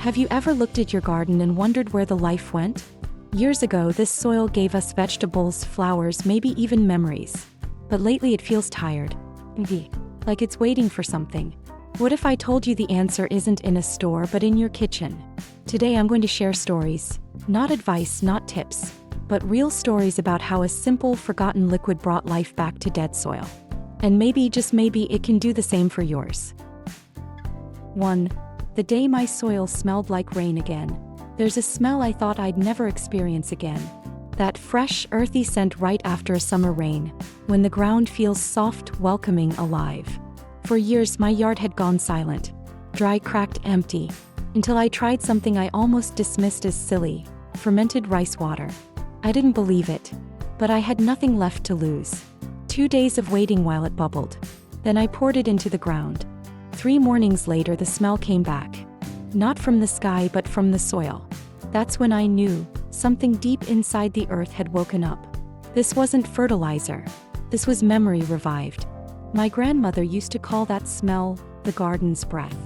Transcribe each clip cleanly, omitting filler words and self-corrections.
Have you ever looked at your garden and wondered where the life went? Years ago, this soil gave us vegetables, flowers, maybe even memories. But lately it feels tired. Like it's waiting for something. What if I told you the answer isn't in a store but in your kitchen? Today I'm going to share stories. Not advice, not tips. But real stories about how a simple, forgotten liquid brought life back to dead soil. And maybe, just maybe, it can do the same for yours. 1. The day my soil smelled like rain again. There's a smell I thought I'd never experience again. That fresh, earthy scent right after a summer rain, when the ground feels soft, welcoming, alive. For years my yard had gone silent. Dry, cracked, empty. Until I tried something I almost dismissed as silly. Fermented rice water. I didn't believe it. But I had nothing left to lose. 2 days of waiting while it bubbled. Then I poured it into the ground. 3 mornings later the smell came back. Not from the sky but from the soil. That's when I knew something deep inside the earth had woken up. This wasn't fertilizer. This was memory revived. My grandmother used to call that smell the garden's breath.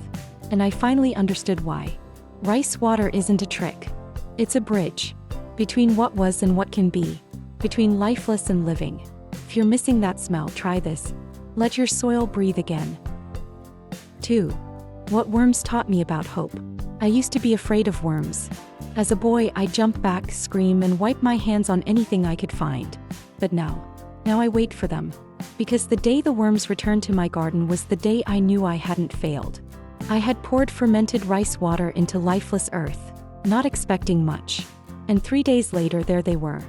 And I finally understood why. Rice water isn't a trick. It's a bridge. Between what was and what can be. Between lifeless and living. If you're missing that smell, try this. Let your soil breathe again. 2. What worms taught me about hope. I used to be afraid of worms. As a boy, I'd jump back, scream, and wipe my hands on anything I could find. But now I wait for them. Because the day the worms returned to my garden was the day I knew I hadn't failed. I had poured fermented rice water into lifeless earth, not expecting much. And 3 days later, there they were.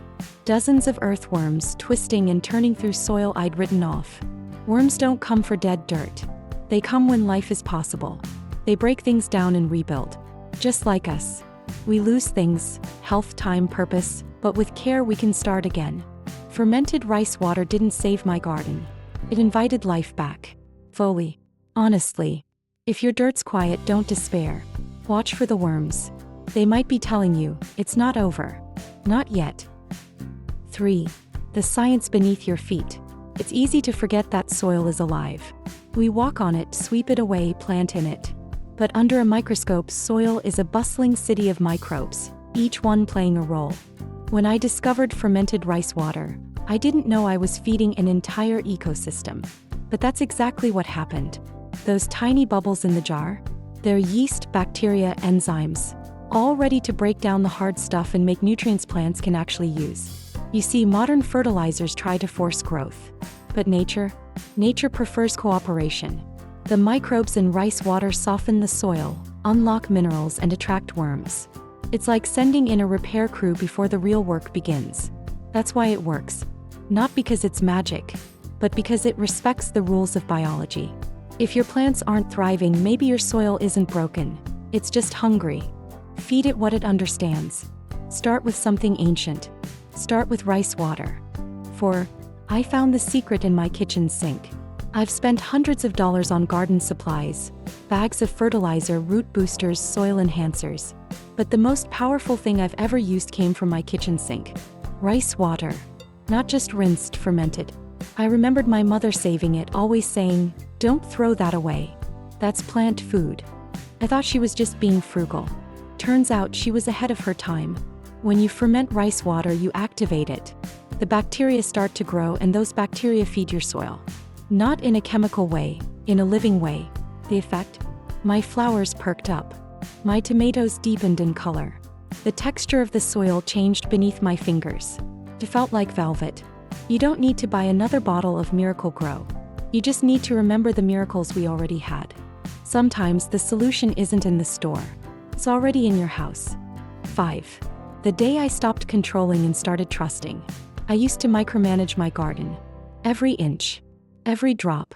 Dozens of earthworms twisting and turning through soil I'd written off. Worms don't come for dead dirt. They come when life is possible. They break things down and rebuild. Just like us. We lose things, health, time, purpose, but with care we can start again. Fermented rice water didn't save my garden. It invited life back. Fully. Honestly. If your dirt's quiet, don't despair. Watch for the worms. They might be telling you, it's not over. Not yet. 3. The science beneath your feet. It's easy to forget that soil is alive. We walk on it, sweep it away, plant in it. But under a microscope, soil is a bustling city of microbes, each one playing a role. When I discovered fermented rice water, I didn't know I was feeding an entire ecosystem. But that's exactly what happened. Those tiny bubbles in the jar, they're yeast, bacteria, enzymes, all ready to break down the hard stuff and make nutrients plants can actually use. You see, modern fertilizers try to force growth. But nature prefers cooperation. The microbes in rice water soften the soil, unlock minerals, and attract worms. It's like sending in a repair crew before the real work begins. That's why it works. Not because it's magic, but because it respects the rules of biology. If your plants aren't thriving, maybe your soil isn't broken. It's just hungry. Feed it what it understands. Start with something ancient. Start with rice water. 4. I found the secret in my kitchen sink. I've spent hundreds of dollars on garden supplies, bags of fertilizer, root boosters, soil enhancers. But the most powerful thing I've ever used came from my kitchen sink. Rice water. Not just rinsed, fermented. I remembered my mother saving it, always saying, "Don't throw that away. That's plant food." I thought she was just being frugal. Turns out she was ahead of her time. When you ferment rice water, you activate it. The bacteria start to grow, and those bacteria feed your soil. Not in a chemical way, in a living way. The effect? My flowers perked up. My tomatoes deepened in color. The texture of the soil changed beneath my fingers. It felt like velvet. You don't need to buy another bottle of Miracle Grow. You just need to remember the miracles we already had. Sometimes the solution isn't in the store. It's already in your house. 5. The day I stopped controlling and started trusting. I used to micromanage my garden. Every inch. Every drop.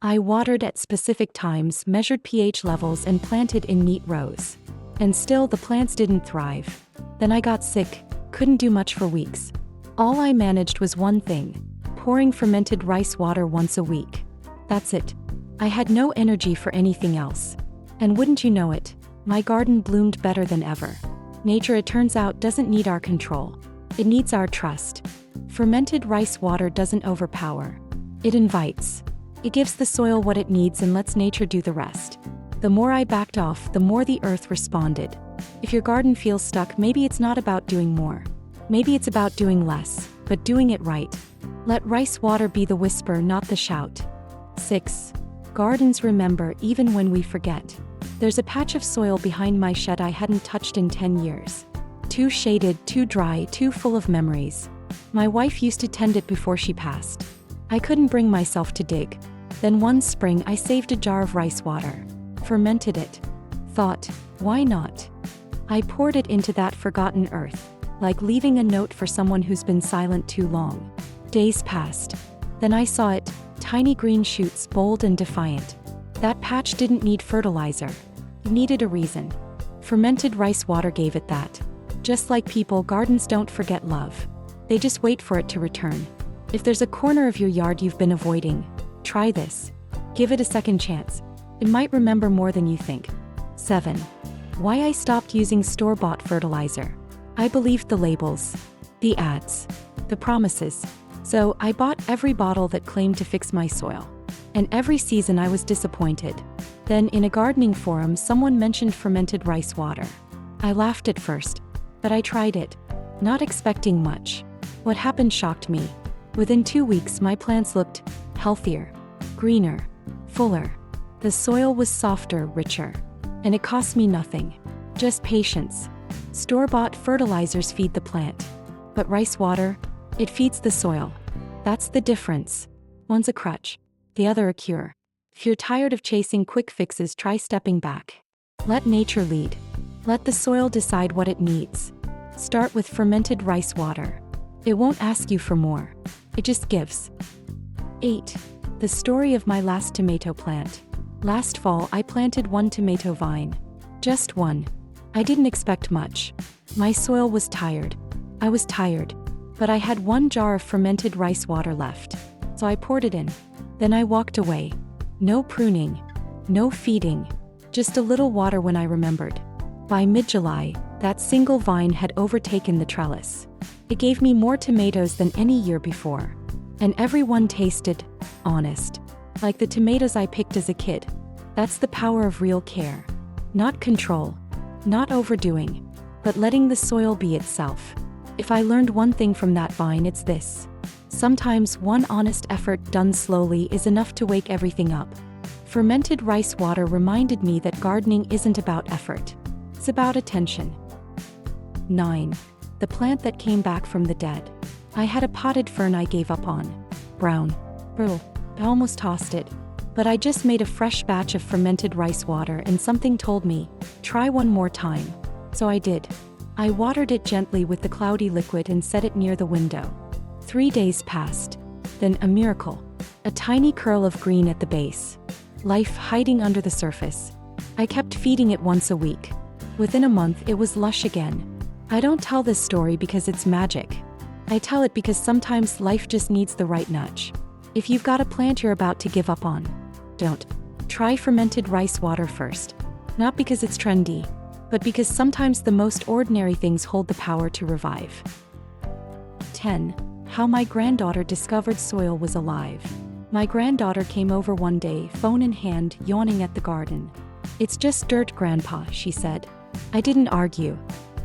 I watered at specific times, measured pH levels, and planted in neat rows. And still the plants didn't thrive. Then I got sick, couldn't do much for weeks. All I managed was one thing: pouring fermented rice water once a week. That's it. I had no energy for anything else. And wouldn't you know it, my garden bloomed better than ever. Nature, it turns out, doesn't need our control. It needs our trust. Fermented rice water doesn't overpower. It invites. It gives the soil what it needs and lets nature do the rest. The more I backed off, the more the earth responded. If your garden feels stuck, maybe it's not about doing more. Maybe it's about doing less, but doing it right. Let rice water be the whisper, not the shout. 6. Gardens remember even when we forget. There's a patch of soil behind my shed I hadn't touched in 10 years. Too shaded, too dry, too full of memories. My wife used to tend it before she passed. I couldn't bring myself to dig. Then one spring I saved a jar of rice water. Fermented it. Thought, why not? I poured it into that forgotten earth, like leaving a note for someone who's been silent too long. Days passed. Then I saw it, tiny green shoots, bold and defiant. That patch didn't need fertilizer. It needed a reason. Fermented rice water gave it that. Just like people, gardens don't forget love. They just wait for it to return. If there's a corner of your yard you've been avoiding, try this. Give it a second chance. It might remember more than you think. 7. Why I stopped using store-bought fertilizer. I believed the labels, the ads, the promises. So I bought every bottle that claimed to fix my soil. And every season I was disappointed. Then in a gardening forum someone mentioned fermented rice water. I laughed at first, but I tried it, not expecting much. What happened shocked me. Within 2 weeks my plants looked healthier, greener, fuller. The soil was softer, richer. And it cost me nothing. Just patience. Store-bought fertilizers feed the plant. But rice water, it feeds the soil. That's the difference. One's a crutch, the other a cure. If you're tired of chasing quick fixes, try stepping back. Let nature lead. Let the soil decide what it needs. Start with fermented rice water. It won't ask you for more. It just gives. 8. The story of my last tomato plant. Last fall I planted one tomato vine. Just one. I didn't expect much. My soil was tired. I was tired. But I had 1 jar of fermented rice water left. So I poured it in. Then I walked away. No pruning. No feeding. Just a little water when I remembered. By mid-July, that single vine had overtaken the trellis. It gave me more tomatoes than any year before. And every one tasted honest. Like the tomatoes I picked as a kid. That's the power of real care. Not control. Not overdoing. But letting the soil be itself. If I learned one thing from that vine, it's this. Sometimes one honest effort done slowly is enough to wake everything up. Fermented rice water reminded me that gardening isn't about effort. It's about attention. 9. The plant that came back from the dead. I had a potted fern I gave up on. Brown. Brittle. I almost tossed it. But I just made a fresh batch of fermented rice water and something told me, try one more time. So I did. I watered it gently with the cloudy liquid and set it near the window. 3 days passed. Then a miracle. A tiny curl of green at the base. Life hiding under the surface. I kept feeding it once a week. Within a month it was lush again. I don't tell this story because it's magic. I tell it because sometimes life just needs the right nudge. If you've got a plant you're about to give up on, don't. Try fermented rice water first. Not because it's trendy, but because sometimes the most ordinary things hold the power to revive. 10. How my granddaughter discovered soil was alive. My granddaughter came over one day, phone in hand, yawning at the garden. "It's just dirt, Grandpa," she said. I didn't argue.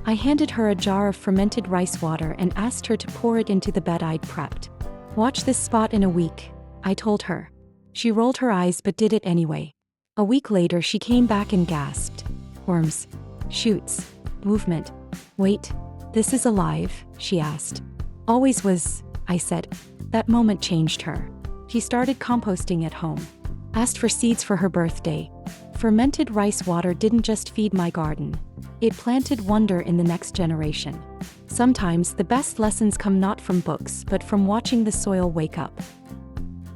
I handed her a jar of fermented rice water and asked her to pour it into the bed I'd prepped. "Watch this spot in a week," I told her. She rolled her eyes but did it anyway. A week later she came back and gasped. "Worms. Shoots. Movement. Wait, this is alive?" she asked. "Always was," I said. That moment changed her. She started composting at home. Asked for seeds for her birthday. Fermented rice water didn't just feed my garden. It planted wonder in the next generation. Sometimes the best lessons come not from books but from watching the soil wake up.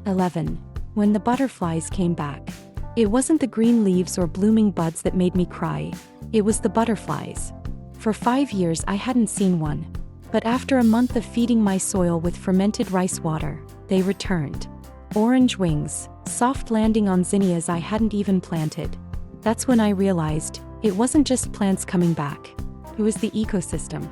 11. When the butterflies came back. It wasn't the green leaves or blooming buds that made me cry. It was the butterflies. For 5 years I hadn't seen one. But after a month of feeding my soil with fermented rice water, they returned. Orange wings, soft landing on zinnias I hadn't even planted. That's when I realized, it wasn't just plants coming back. It was the ecosystem.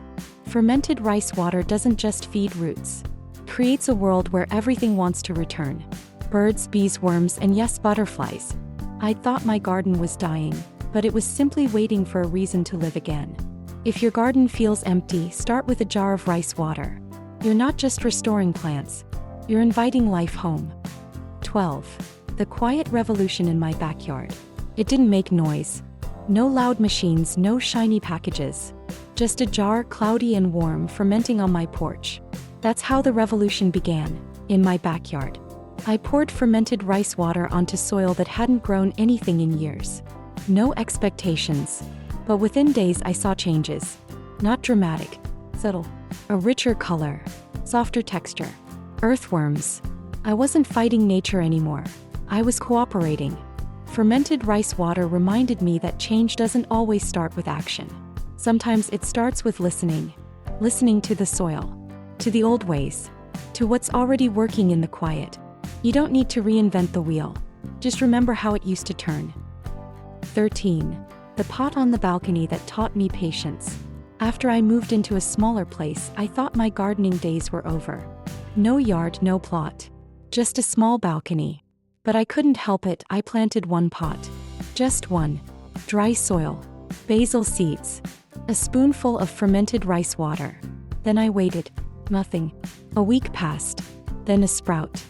Fermented rice water doesn't just feed roots. It creates a world where everything wants to return. Birds, bees, worms, and yes, butterflies. I thought my garden was dying, but it was simply waiting for a reason to live again. If your garden feels empty, start with a jar of rice water. You're not just restoring plants, you're inviting life home. 12. The quiet revolution in my backyard. It didn't make noise. No loud machines, no shiny packages. Just a jar, cloudy and warm, fermenting on my porch. That's how the revolution began, in my backyard. I poured fermented rice water onto soil that hadn't grown anything in years. No expectations. But within days I saw changes. Not dramatic, subtle. A richer color, softer texture. Earthworms. I wasn't fighting nature anymore. I was cooperating. Fermented rice water reminded me that change doesn't always start with action. Sometimes it starts with listening. Listening to the soil. To the old ways. To what's already working in the quiet. You don't need to reinvent the wheel. Just remember how it used to turn. 13. The pot on the balcony that taught me patience. After I moved into a smaller place, I thought my gardening days were over. No yard, no plot. Just a small balcony. But I couldn't help it, I planted one pot. Just one. Dry soil. Basil seeds. A spoonful of fermented rice water. Then I waited. Nothing. A week passed. Then a sprout.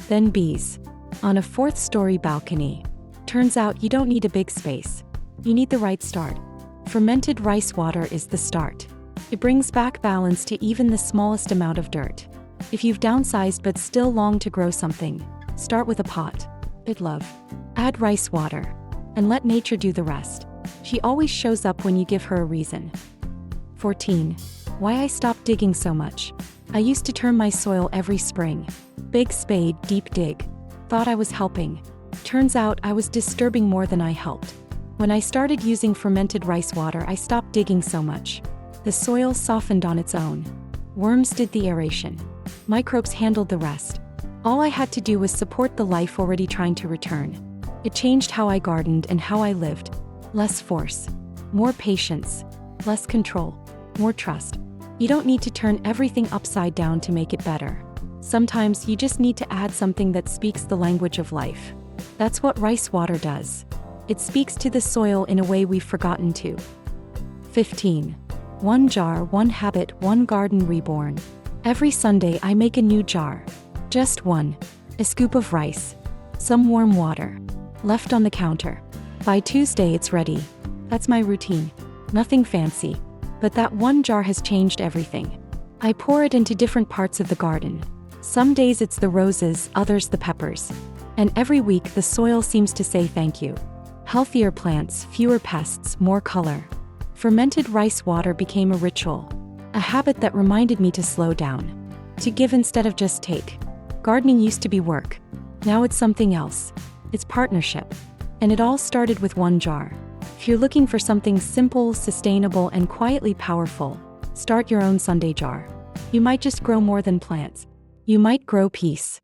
Then bees. On a 4th-story balcony. Turns out you don't need a big space. You need the right start. Fermented rice water is the start. It brings back balance to even the smallest amount of dirt. If you've downsized but still long to grow something, start with a pot. Bit love. Add rice water. And let nature do the rest. She always shows up when you give her a reason. 14. Why I stopped digging so much. I used to turn my soil every spring. Big spade, deep dig. Thought I was helping. Turns out I was disturbing more than I helped. When I started using fermented rice water, I stopped digging so much. The soil softened on its own. Worms did the aeration. Microbes handled the rest. All I had to do was support the life already trying to return. It changed how I gardened and how I lived. Less force. More patience. Less control. More trust. You don't need to turn everything upside down to make it better. Sometimes you just need to add something that speaks the language of life. That's what rice water does. It speaks to the soil in a way we've forgotten to. 15. One jar, one habit, one garden reborn. Every Sunday I make a new jar. Just one. A scoop of rice. Some warm water. Left on the counter. By Tuesday it's ready. That's my routine. Nothing fancy. But that one jar has changed everything. I pour it into different parts of the garden. Some days it's the roses, others the peppers. And every week the soil seems to say thank you. Healthier plants, fewer pests, more color. Fermented rice water became a ritual. A habit that reminded me to slow down. To give instead of just take. Gardening used to be work. Now it's something else. It's partnership. And it all started with one jar. If you're looking for something simple, sustainable, and quietly powerful, start your own Sunday jar. You might just grow more than plants. You might grow peace.